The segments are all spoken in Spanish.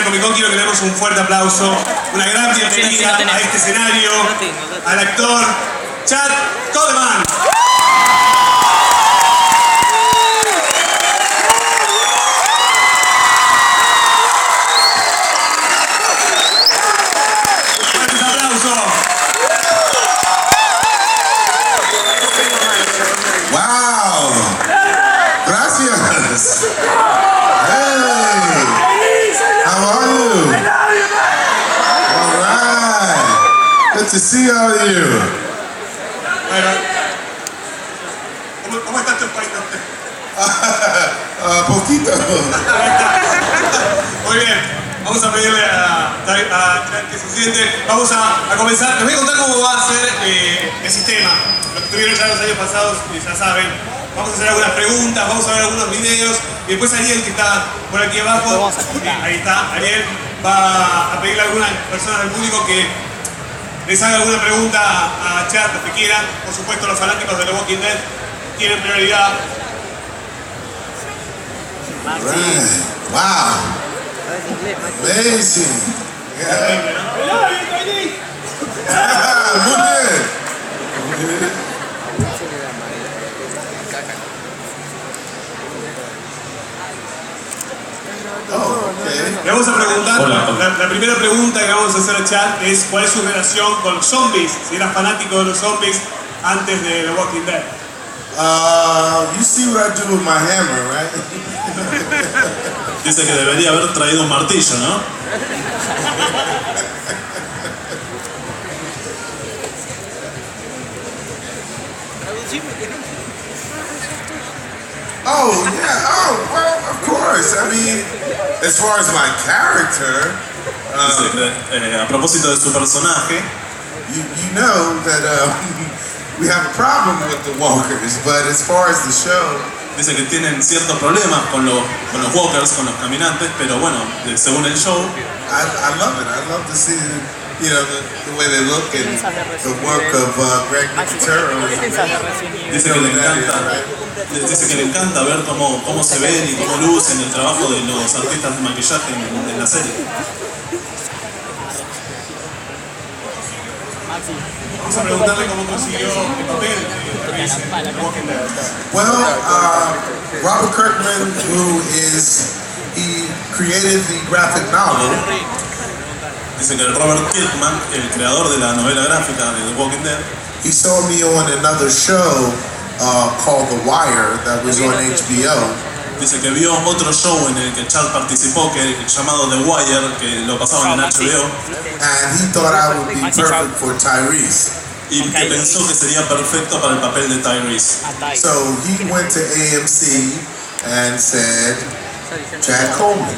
Argentina Comic Con, quiero que le demos un fuerte aplauso, una gran bienvenida a este escenario al actor Chad Coleman. Fuertes aplausos. Wow. Gracias. Hey. How are you? All right. Good to see all of you. Bueno, ¿cómo está tu país? Poquito. Muy bien. Vamos a pedirle a que se siente. Vamos a comenzar. Les voy a contar cómo va a ser el sistema. Lo que tuvieron ya los años pasados, ya saben. Vamos a hacer algunas preguntas, vamos a ver algunos videos. Y después Ariel, que está por aquí abajo, ahí está, Ariel va a pedirle a algunas personas del público que les haga alguna pregunta a Chad, lo que quieran. Por supuesto, los fanáticos de The Walking Dead tienen prioridad. Right. Wow. Amazing. Yeah. Muy bien. Oh, okay. Le vamos a preguntar, la primera pregunta que vamos a hacer a Chad es ¿cuál es su relación con los zombies? Si era fanático de los zombies antes de The Walking Dead. You see what I do with my hammer, right? Dice que debería haber traído un martillo, ¿no? Oh, yeah. Oh, well, of course. I mean, as far as my character, Dice que, a propósito de su personaje, you know that we have a problem with the walkers, but as far as the show, dice que tienen ciertos problemas con los walkers, con los caminantes, pero bueno, según el show, I love it. I love to see, you know, the way they look and the work of Greg Nicotero. Dice que le encanta ver cómo se ven y cómo lucen el trabajo de los artistas de maquillaje en la serie. Vamos a preguntarle cómo consiguió el papel de Tyreese en The Walking Dead. Well, Robert Kirkman, he created the graphic novel. Dice que Robert Kirkman, el creador de la novela gráfica de The Walking Dead, He saw me on another show called The Wire that was on HBO. dice que vio otro show en el que Chad participó, llamado The Wire, que lo pasaban en HBO, And he thought I would be perfect for Tyreese. y que pensó que sería perfecto para el papel de Tyreese. So he went to AMC and said, Chad Coleman.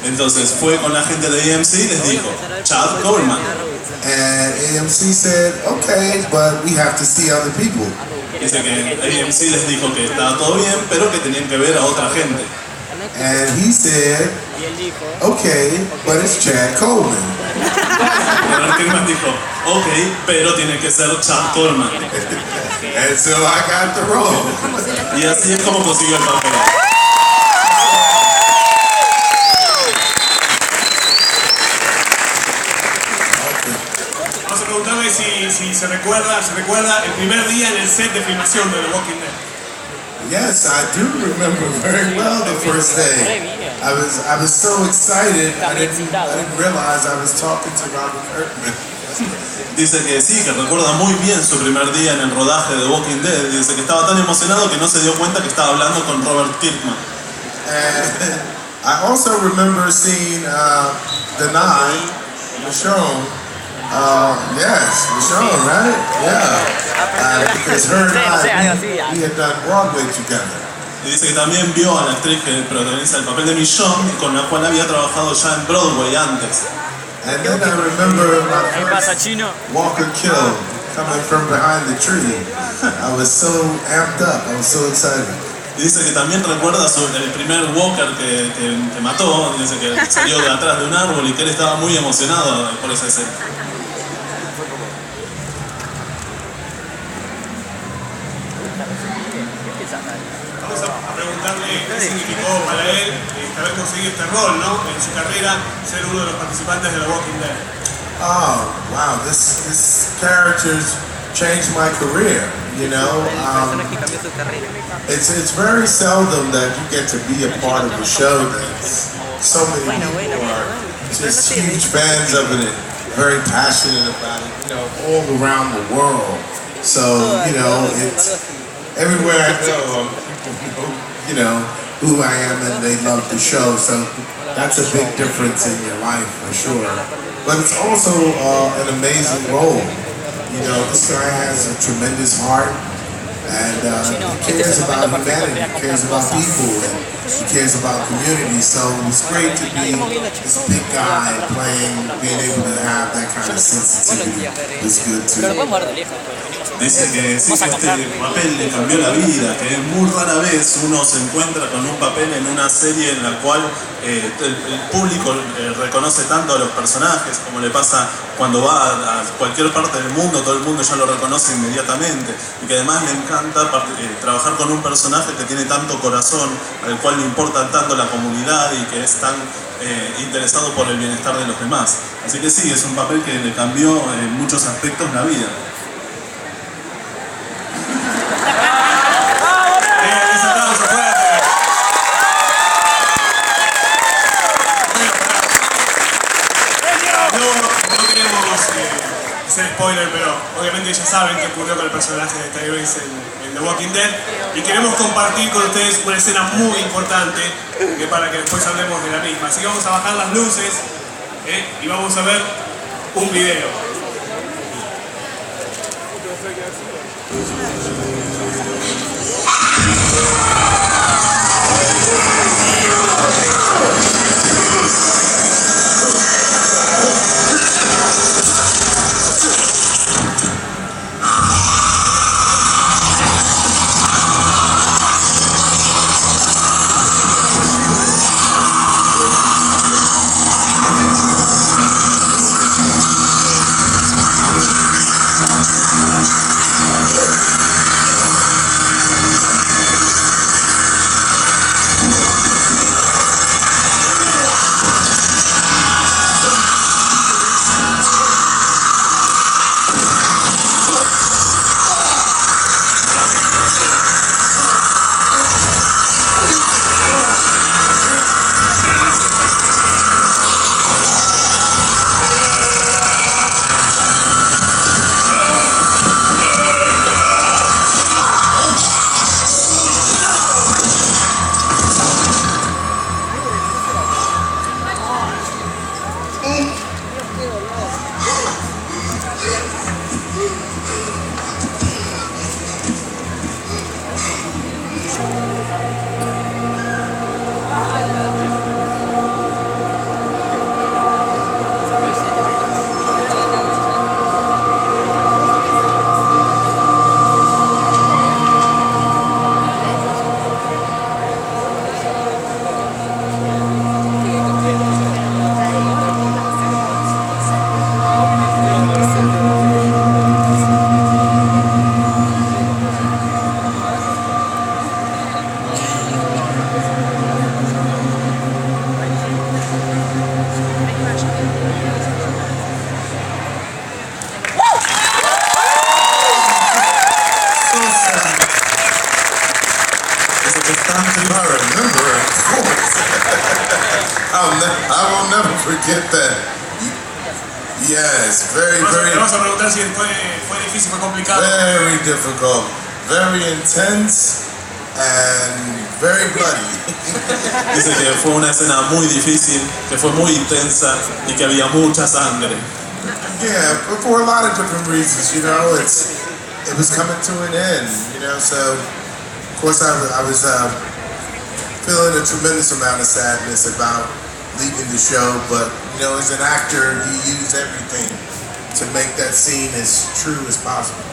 Entonces fue con la gente de AMC y les dijo, Chad Coleman. And AMC said, okay, but we have to see other people. Dice que AMC les dijo que estaba todo bien, pero que tenían que ver a otra gente. And he said, okay, but it's Chad Coleman. Robert Kirkman dijo, ok, pero tiene que ser Chad Coleman. And so I got the role. Y así es como consiguió el papel. Vamos a preguntarle si se recuerda el primer día en el set de filmación de The Walking Dead. Yes, I do remember very well the first day. I was so excited. I didn't realize I was talking to Robert Kirkman. Dice que sí, que recuerda muy bien su primer día en el rodaje de The Walking Dead. Dice que estaba tan emocionado que no se dio cuenta que estaba hablando con Robert Kirkman. And I also remember seeing Michonne. Yes, Michonne, right? Yeah. Because her and I, we had done Broadway together. Y dice que también vio a la actriz que protagoniza el papel de Michonne, con la cual había trabajado ya en Broadway antes. And then I remember my first Walker kill coming from behind the tree. I was so amped up. I was so excited. Y dice que también recuerda el primer Walker que mató. Dice que salió de atrás de un árbol y que él estaba muy emocionado por esa escena. Vamos a preguntarle qué significó para él haber conseguido este rol, ¿no? En su carrera, ser uno de los participantes de The Walking Dead. Oh, wow, this character's changed my career, you know. It's very seldom that you get to be a part of a show that so many people are just huge fans of it and very passionate about it, you know, all around the world. So, you know, it's everywhere I go, people know, you know, who I am and they love the show. So that's a big difference in your life for sure. But it's also an amazing role. You know, this guy has a tremendous heart, and he cares about humanity, he cares about people, and he cares about community. So it's great to be this big guy being able to have that kind of sensitivity. It's good too. Dice que sí, que este papel le cambió la vida, que muy rara vez uno se encuentra con un papel en una serie en la cual el público reconoce tanto a los personajes, como le pasa cuando va a cualquier parte del mundo, todo el mundo ya lo reconoce inmediatamente, y que además le encanta trabajar con un personaje que tiene tanto corazón, al cual le importa tanto la comunidad y que es tan interesado por el bienestar de los demás. Así que sí, es un papel que le cambió en muchos aspectos la vida. Hacer spoiler, pero obviamente ya saben qué ocurrió con el personaje de Tyreese en The Walking Dead, y queremos compartir con ustedes una escena muy importante para que después hablemos de la misma. Así que vamos a bajar las luces y vamos a ver un video. I will never forget that. Yes, very. Vamos a preguntar si fue difícil, fue complicado. Very difficult, very intense, and very bloody. Dice que fue una escena muy difícil, que fue muy intensa y que había mucha sangre. Yeah, but for a lot of different reasons, you know, it was coming to an end, you know. So, of course, I was feeling a tremendous amount of sadness about leaving the show, but you know, as an actor, you use everything to make that scene as true as possible.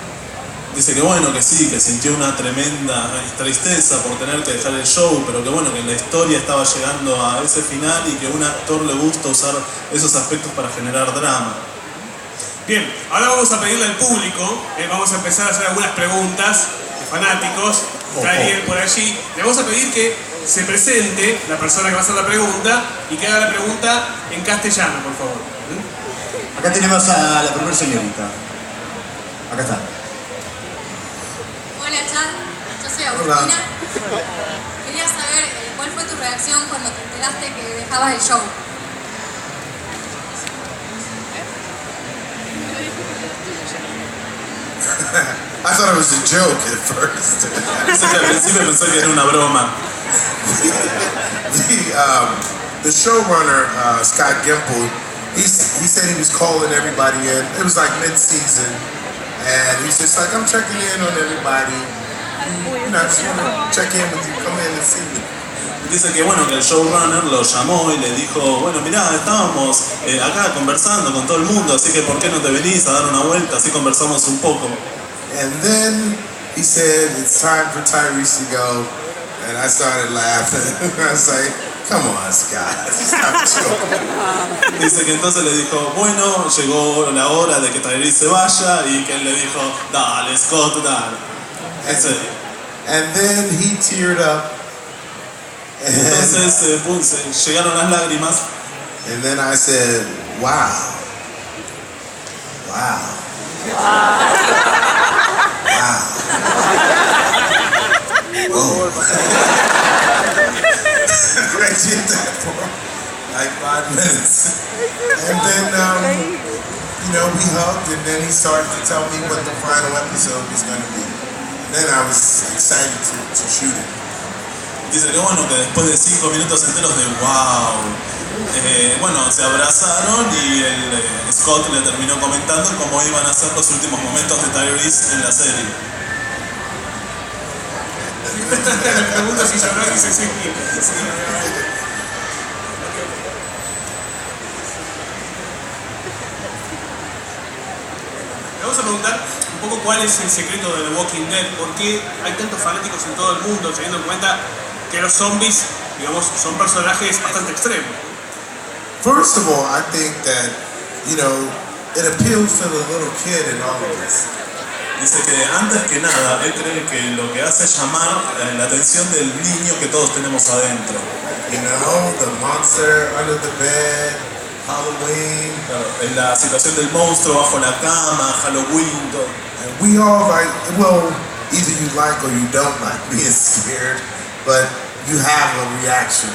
Dice que bueno, que sí, que sintió una tremenda tristeza por tener que dejar el show, pero que bueno, que la historia estaba llegando a ese final y que a un actor le gusta usar esos aspectos para generar drama. Bien, ahora vamos a pedirle al público, vamos a empezar a hacer algunas preguntas de fanáticos. está Ariel por allí. Le vamos a pedir que se presente la persona que va a hacer la pregunta y que haga la pregunta en castellano, por favor. Acá tenemos a la primera señorita. Acá está. Hola, Chan. Yo soy Argentina. Quería saber cuál fue tu reacción cuando te enteraste que dejabas el show. I thought it was a joke at first. Dice que al principio pensó que era una broma. The showrunner, Scott Gimple, he said he was calling everybody in. It was like mid-season, and he's just like, I'm checking in on everybody. You know, I just want to check in with you. Come in and see me. Dice que bueno, que el showrunner lo llamó y le dijo, bueno, mirá, estábamos acá conversando con todo el mundo, así que ¿por qué no te venís a dar una vuelta? Así conversamos un poco. And then he said, it's time for Tyreese to go. And I started laughing. I was like, come on, Scott. Stop joking. Dice que entonces le dijo, bueno, llegó la hora de que Tyreese se vaya, y que él le dijo, dale, Scott, dale. And then he teared up. Entonces llegaron las lágrimas. And then I said, wow. Wow. Whoa. I did that for like 5 minutes. And then, we hugged, and then he started to tell me what the final episode was going to be. And then I was excited to shoot it. Dice que bueno, que después de 5 minutos enteros de wow, bueno, se abrazaron y Scott le terminó comentando cómo iban a ser los últimos momentos de Tyreese en la serie. Me pregunto si lloró y dice sí. Le vamos a preguntar un poco cuál es el secreto de The Walking Dead, por qué hay tantos fanáticos en todo el mundo, teniendo en cuenta que los zombies, digamos, son personajes bastante extremos. First of all, I think that, it appeals to the little kid in all of us. Dice que antes que nada, él cree que lo que hace es llamar la atención del niño que todos tenemos adentro. The monster under the bed, Halloween. Claro, en la situación del monstruo bajo la cama, Halloween, todo. And we all either you like or you don't like being scared, but you have a reaction,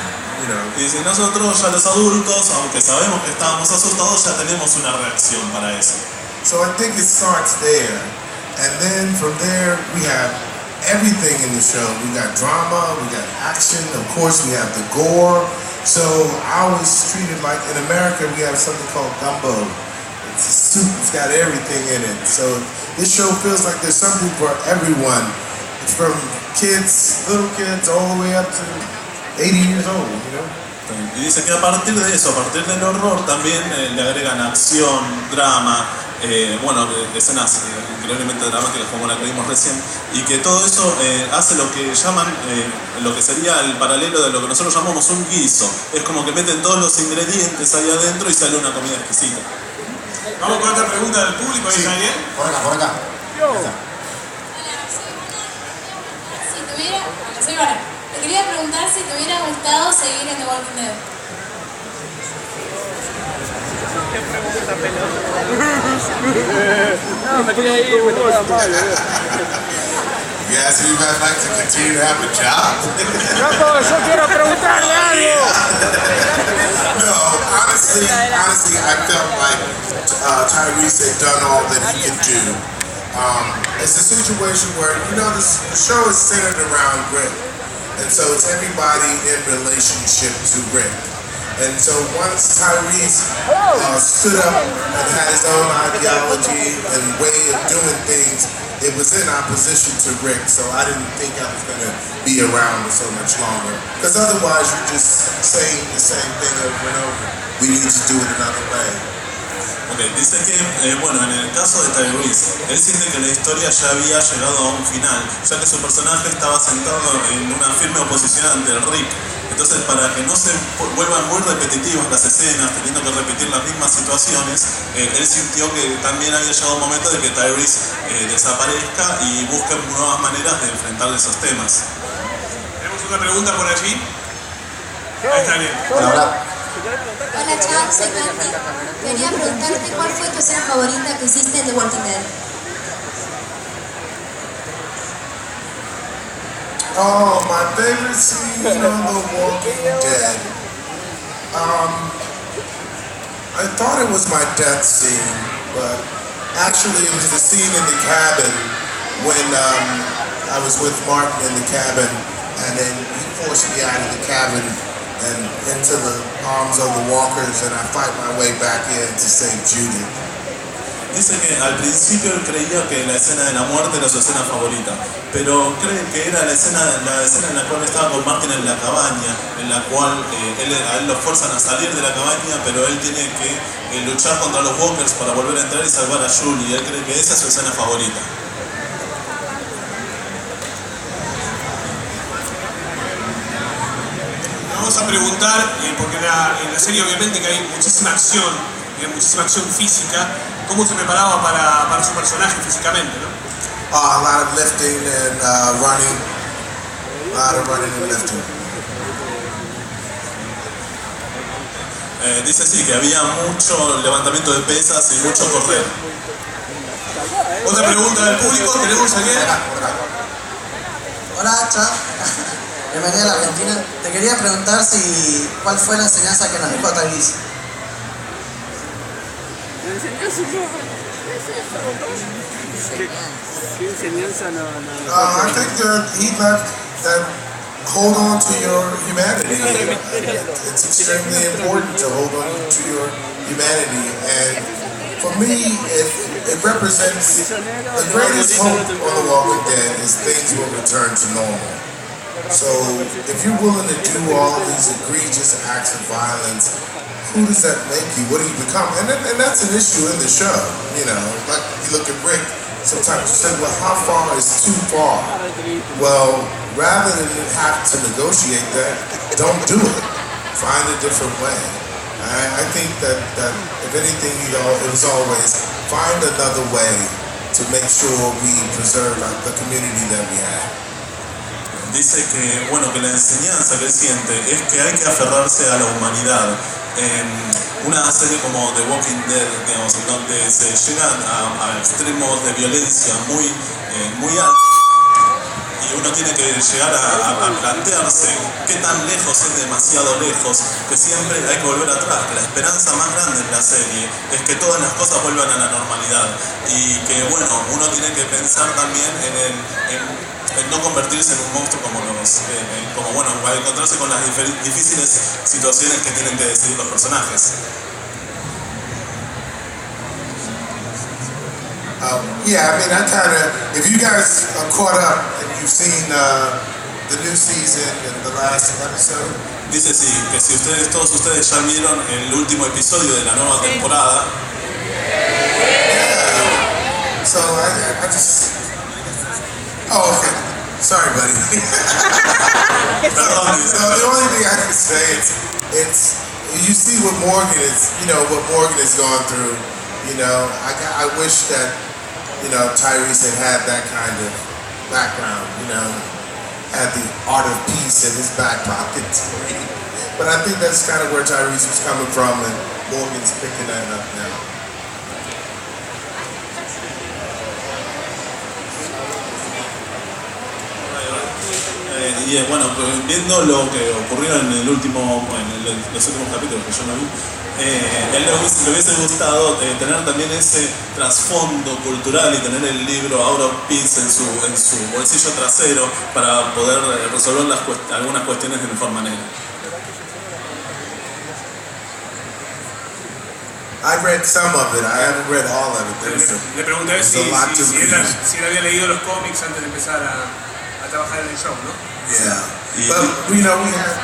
Y dice, nosotros ya los adultos, aunque sabemos que estábamos asustados, ya tenemos una reacción para eso. So I think it starts there. And then from there, we have everything in the show. We got drama, we got action, of course we have the gore. So I always treat it like, in America, we have something called gumbo. It's a soup, it's got everything in it. So this show feels like there's something for everyone. It's from kids, little kids, all the way up to 80 years old, Y dice que a partir de eso, a partir del horror, también le agregan acción, drama, escenas increíblemente dramáticas como la que vimos recién, y que todo eso hace lo que llaman, lo que sería el paralelo de lo que nosotros llamamos un guiso. Es como que meten todos los ingredientes ahí adentro y sale una comida exquisita. Vamos con otra pregunta del público, ¿ahí Daniel? Por acá. Te quería preguntar si te hubiera gustado seguir en The Walking Dead. ¿Qué pregunta pelotuda? No, me quería ir, me toca mal, You asked me if I'd like to continue to have a job. ¡Loco, yo quiero preguntarle algo! No, honestly, I felt like Tyreese had done all that he could do. It's a situation where, the show is centered around Rick. And so it's everybody in relationship to Rick. And so once Tyreese stood up and had his own ideology and way of doing things, it was in opposition to Rick. So I didn't think I was going to be around for so much longer. Because otherwise you're just saying the same thing over and over. We need to do it another way. Dice que, en el caso de Tyreese, él siente que la historia ya había llegado a un final, ya que su personaje estaba sentado en una firme oposición ante Rick. Entonces, para que no se vuelvan muy repetitivas las escenas, teniendo que repetir las mismas situaciones, él sintió que también había llegado un momento de que Tyreese desaparezca y busquen nuevas maneras de enfrentar esos temas. Tenemos una pregunta por allí. Ahí está bien. Hola. Hola Chad, soy Candy. Quería preguntarte cuál fue tu escena favorita que hiciste en The Walking Dead. Oh, my favorite scene on The Walking Dead. I thought it was my death scene, but actually it was the scene in the cabin when I was with Martin in the cabin, and then he forced me out of the cabin and into the arms of the walkers, and I fight my way back in to save Judy. Dice que al principio él creía que la escena de la muerte era su escena favorita, pero cree que era la escena en la cual estaba con Martin en la cabaña, en la cual a él lo fuerzan a salir de la cabaña, pero él tiene que luchar contra los walkers para volver a entrar y salvar a Julie, y él cree que esa es su escena favorita. Vamos a preguntar, porque en la serie obviamente que hay muchísima acción física, ¿cómo se preparaba para su personaje físicamente, ¿no? A lot of lifting and running. A lot of running and lifting. Dice sí, que había mucho levantamiento de pesas y mucho correr. Otra pregunta del público, ¿tenemos a alguien? Hola, Chad. Bienvenida a la Argentina. Te quería preguntar cuál fue la enseñanza que nos dejó Tyreese. ¿Qué enseñanza no? I think that he left that hold on to your humanity. It's extremely important to hold on to your humanity, and for me, it represents the greatest hope on The Walking Dead is things will return to normal. So if you're willing to do all of these egregious acts of violence, who does that make you? What do you become? And that's an issue in the show. You know, like you look at Rick, sometimes you say, well, how far is too far? Well, rather than have to negotiate that, don't do it. Find a different way. I think that if anything, it was always find another way to make sure we preserve the community that we have. Dice que, bueno, que la enseñanza que él siente es que hay que aferrarse a la humanidad. En una serie como The Walking Dead, digamos, donde se llegan a extremos de violencia muy altos, y uno tiene que llegar a plantearse qué tan lejos es demasiado lejos, que siempre hay que volver atrás, que la esperanza más grande en la serie es que todas las cosas vuelvan a la normalidad, y que, bueno, uno tiene que pensar también en no convertirse en un monstruo como bueno, va a encontrarse con las difíciles situaciones que tienen que decidir los personajes. Yeah, I mean, if you guys are caught up and you've seen the new season and the last episode. Dice sí, que si todos ustedes ya vieron el último episodio de la nueva temporada. Yeah. So I just. Oh, okay. Sorry, buddy. So the only thing I can say it's you see what Morgan has gone through. You know, I wish that Tyreese had that kind of background. You know, had the art of peace in his back pocket. But I think that's kind of where Tyreese was coming from, and Morgan's picking that up now. Y bueno, viendo lo que ocurrió en los últimos capítulos que yo no vi, él le hubiese gustado tener también ese trasfondo cultural y tener el libro Out of Peace en su bolsillo trasero para poder resolver algunas cuestiones de mejor manera. I read some of it. I haven't read all of it. Le pregunté si él había leído los cómics antes de empezar a trabajar en el show, ¿no? Yeah. Y, But we have.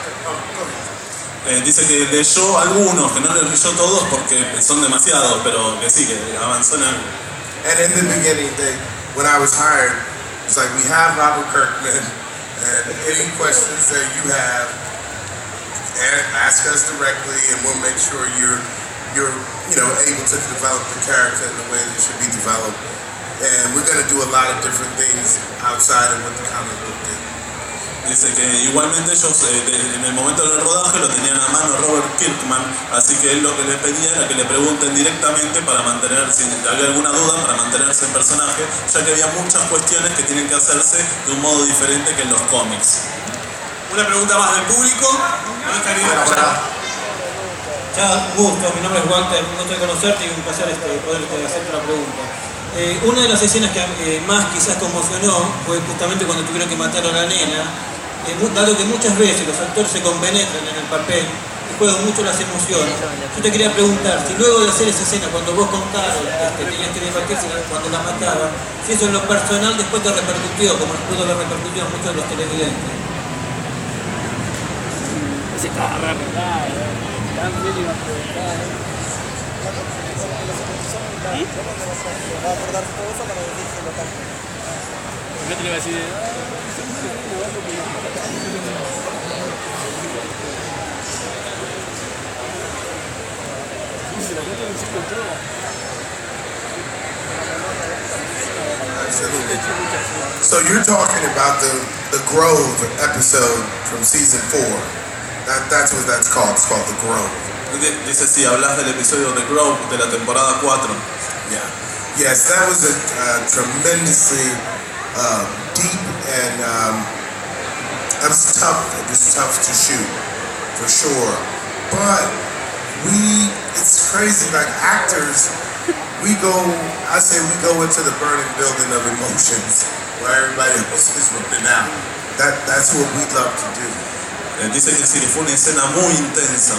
Dice que leyó algunos, que no los leyó todos porque son demasiados, pero que sí, que avanzó en algo. And in the beginning, when I was hired, it's like we have Robert Kirkman, and any questions that you have, ask us directly, and we'll make sure you're able to develop the character in the way that it should be developed. And we're going to do a lot of different things outside of what the comic book did. Dice que igualmente ellos en el momento del rodaje lo tenían a mano Robert Kirkman, así que él lo que le pedía era que le pregunten directamente para mantener, si había alguna duda, para mantenerse en personaje, ya que había muchas cuestiones que tienen que hacerse de un modo diferente que en los cómics. Una pregunta más del público. ¿Dónde estaría? Chao, un gusto, mi nombre es Walter, un gusto de conocerte y un placer poder hacerte una pregunta. Una de las escenas que más quizás conmocionó fue justamente cuando tuvieron que matar a la nena, dado que muchas veces los actores se compenetran en el papel y juegan mucho las emociones. Yo te quería preguntar, si luego de hacer esa escena, cuando vos contaron, tenías que debatirse cuando la mataban, si eso en lo personal después te repercutió, como pudo haber repercutido a muchos de los televidentes. Ese estaba re arreglado, también iba a preguntar. ¿Y? Va a acordar todo eso para decirse local. ¿Qué te le iba a decir? Absolutely. So you're talking about the Grove episode from season 4. That's what that's called. It's called The Grove. Dice, sí, hablas del episodio The Grove de la temporada 4. Yeah. Yes, that was a tremendously deep and it was tough. It was tough to shoot, for sure. But it's crazy. Like actors, I say we go into the burning building of emotions where everybody else is running out. That's what we love to do. Dice que sí, que fue una escena muy intensa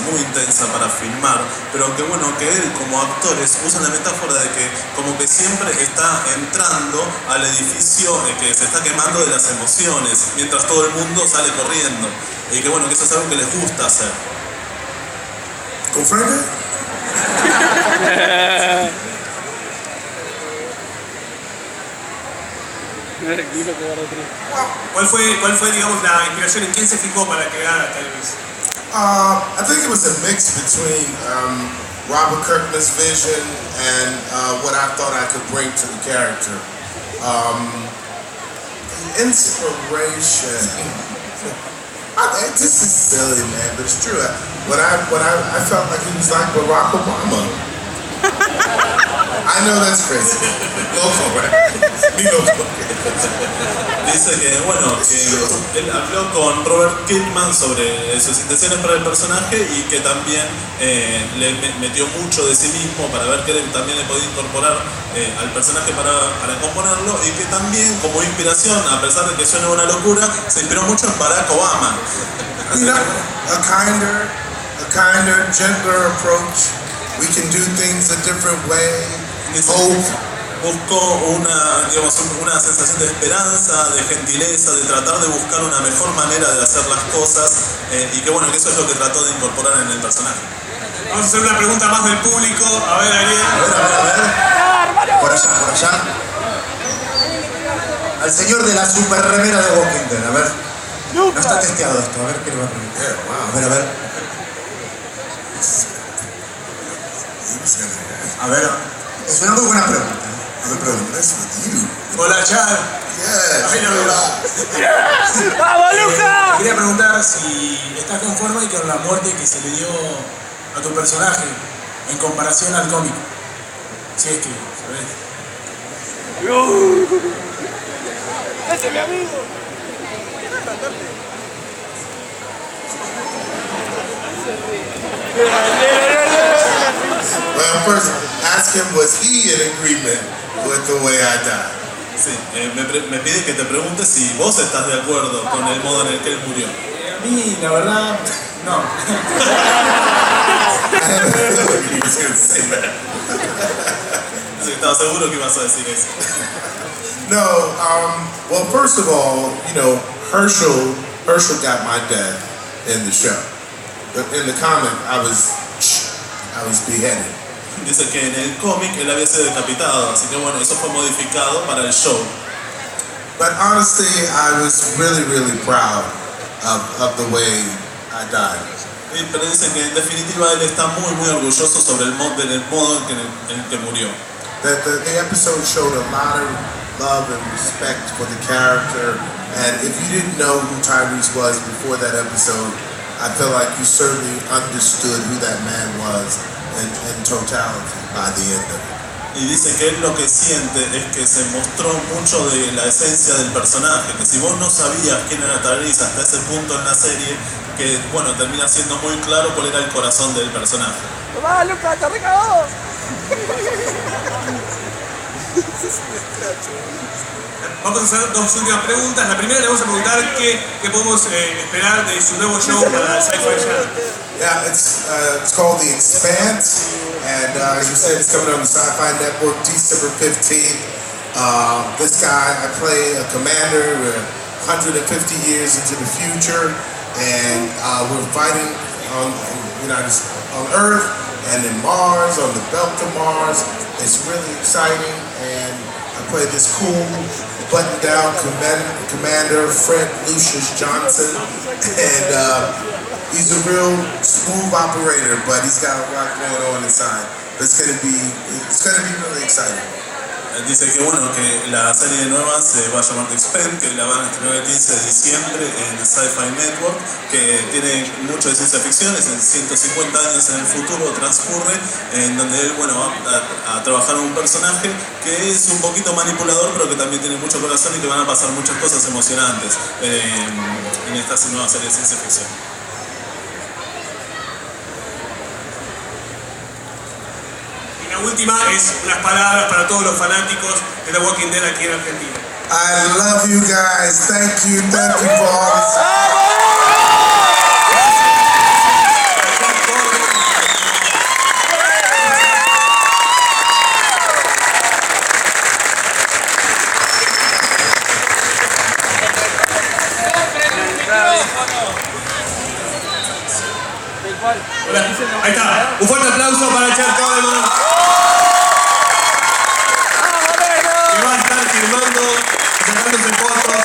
para filmar, pero que bueno, que él como actores usa la metáfora de que como que siempre está entrando al edificio que se está quemando de las emociones, mientras todo el mundo sale corriendo, y que bueno, que eso es algo que les gusta hacer. ¿Comprende? ¿Cuál fue, digamos, la inspiración? ¿En quién se fijó para crear a Tyreese? I think it was a mix between Robert Kirkman's vision and what I thought I could bring to the character. Inspiration. This is silly, man, but it's true. I felt like he was like Barack Obama. I know that's crazy. Go for it. Dice que bueno, que él habló con Robert Kirkman sobre sus intenciones para el personaje y que también le metió mucho de sí mismo para ver que él también le podía incorporar al personaje para componerlo, y que también como inspiración, a pesar de que suena una locura, se inspiró mucho en Barack Obama. You know, a kinder, gentler approach. We can do things a different way. Buscó una sensación de esperanza, de gentileza, de tratar de buscar una mejor manera de hacer las cosas, y que bueno, que eso es lo que trató de incorporar en el personaje. Vamos a hacer una pregunta más del público. A ver, Ariel. A ver. Por allá. Al señor de la super remera de Walking Dead, a ver. No está testeado esto, a ver qué le va a preguntar. A ver. A ver, es una muy buena pregunta. Hola, Chad. ¡Vamos, Luca! Quería preguntar si estás conforme con la muerte que se le dio a tu personaje en comparación al cómic. Si es que, ¿sabes? ¡Ese es mi amigo! Well, first, ask him, was he in agreement with the way I died? Sí, me pide que te preguntes si vos estás de acuerdo con el modo en el que él murió. A mí, la verdad, no. Sí, estaba seguro que ibas a decir eso. No, well, first of all, Herschel got my death in the show. But in the comic, I was beheaded. Dice que en el cómic él había sido decapitado, así que bueno, eso fue modificado para el show. But honestly, I was really, really proud of the way I died. pero dice que en definitiva él está muy orgulloso sobre el modo en el que murió. The episode showed a lot of love and respect for the character, and if you didn't know who Tyreese was before that episode, I feel like you certainly understood who that man was in totality by the end of it. Y dice que él lo que siente es que se mostró mucho de la esencia del personaje, que si vos no sabías quién era Tyreese hasta ese punto en la serie, que bueno, termina siendo muy claro cuál era el corazón del personaje. ¡Va, Lucas, te recagó! Vamos a hacer dos últimas preguntas. La primera le vamos a preguntar qué podemos esperar de su nuevo show para el Sci-Fi Channel. Yeah, it's called The Expanse, and as you said, it's coming on the Sci-Fi Network December 15th. This guy, I play a commander. We're 150 years into the future, and we're fighting on Earth and in Mars, on the belt of Mars. It's really exciting, and I play this cool, button-down commander, Fred Lucius Johnson, and he's a real smooth operator, but he's got a lot going on inside. It's gonna be really exciting. Dice que bueno, que la serie nueva se va a llamar The Expanse, que la van a estrenar el 15 de diciembre en Sci-Fi Network, que tiene mucho de ciencia ficción, es en 150 años en el futuro, transcurre, en donde él bueno, va a trabajar un personaje que es un poquito manipulador, pero que también tiene mucho corazón y que van a pasar muchas cosas emocionantes en esta nueva serie de ciencia ficción. La última es unas palabras para todos los fanáticos de The Walking Dead aquí en Argentina. I love you guys. Thank you for all this. Hola. Ahí está. Un fuerte aplauso para el chat Coleman. Que va a estar filmando, sacándose fotos.